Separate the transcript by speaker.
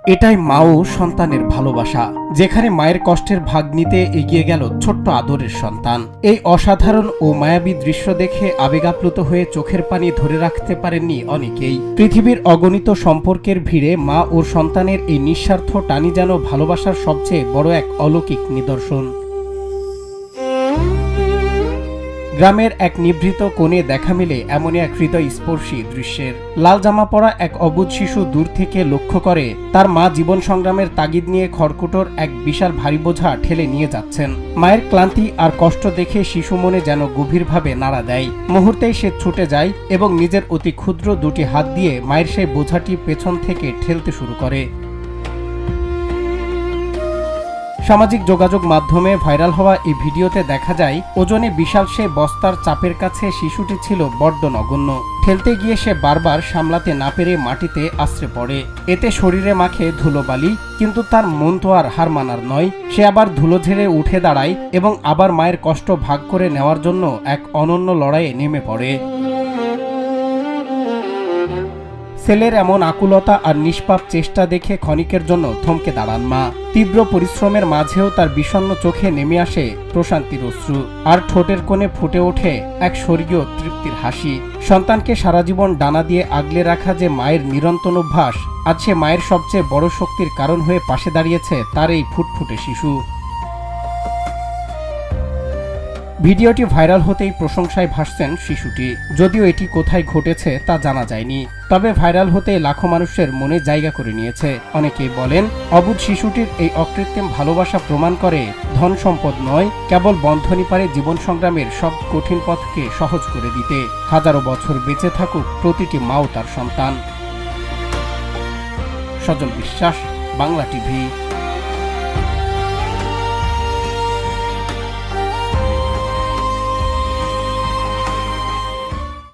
Speaker 1: এটাই মা ও সন্তানের ভালোবাসা, যেখানে মায়ের কষ্টের ভাগ নিতে এগিয়ে গেল ছোট্ট আদরের সন্তান। এই অসাধারণ ও মায়াবী দৃশ্য দেখে আবেগাপ্লুত হয়ে চোখের পানি ধরে রাখতে পারেননি অনেকেই। পৃথিবীর অগণিত সম্পর্কের ভিড়ে মা ও সন্তানের এই নিঃস্বার্থ টানি যেন ভালোবাসার সবচেয়ে বড় এক অলৌকিক নিদর্শন। গ্রামের এক নিভৃত কোণে দেখা মিলে এমনই এক হৃদয়স্পর্শী দৃশ্যের। লাল জামা পরা এক অবুঝ শিশু দূর থেকে লক্ষ্য করে তার মা জীবন সংগ্রামের তাগিদ নিয়ে খড়কুটোর এক বিশাল ভারী বোঝা ঠেলে নিয়ে যাচ্ছেন। মায়ের ক্লান্তি আর কষ্ট দেখে শিশু মনে যেন গভীরভাবে নাড়া দেয়। মুহূর্তেই সে ছুটে যায় এবং নিজের অতি ক্ষুদ্র দুটি হাত দিয়ে মায়ের সেই বোঝাটি পেছন থেকে ঠেলতে শুরু করে। সামাজিক যোগাযোগ মাধ্যমে ভাইরাল হওয়া এই ভিডিওতে দেখা যায় ওজনে বিশাল সে বস্তার চাপের কাছে শিশুটি ছিল বড্ড নগণ্য। ঠেলতে গিয়ে সে বারবার সামলাতে না পেরে মাটিতে আছড়ে পড়ে। এতে শরীরে মাখে ধুলোবালি, কিন্তু তার মন তো আর হার মানার নয়। সে আবার ধুলো ঝেড়ে উঠে দাঁড়ায় এবং আবার মায়ের কষ্ট ভাগ করে নেওয়ার জন্য এক অনন্য লড়াইয়ে নেমে পড়ে। ছেলের এমন আকুলতা আর নিষ্পাপ চেষ্টা দেখে ক্ষণিকের জন্য থমকে দাঁড়ান মা। তীব্র পরিশ্রমের মাঝেও তার বিষণ্ণ চোখে নেমে আসে প্রশান্তির অশ্রু, আর ঠোঁটের কোণে ফুটে ওঠে এক স্বর্গীয় তৃপ্তির হাসি। সন্তানকে সারা জীবন ডানা দিয়ে আগলে রাখা যে মায়ের নিরন্তর অভ্যাস, আজ সে মায়ের সবচেয়ে বড় শক্তির কারণ হয়ে পাশে দাঁড়িয়েছে তার এই ফুটফুটে শিশু। ভিডিওটি ভাইরাল হতেই প্রশংসায় ভাসছেন শিশুটি। যদিও এটি কোথায় ঘটেছে তা জানা যায়নি, তবে ভাইরাল হতে লাখো মানুষের মনে জায়গা করে নিয়েছে। অনেকেই বলেন, অবুঝ শিশুটির এই অকৃত্রিম ভালোবাসা প্রমাণ করে ধন সম্পদ নয়, কেবল বন্ধনই পারে জীবন সংগ্রামের সব কঠিন পথকে সহজ করে দিতে। হাজারো বছর বেঁচে থাকুক প্রতিটি মা ও তার সন্তান। সজল বিশ্বাস, বাংলা টিভি।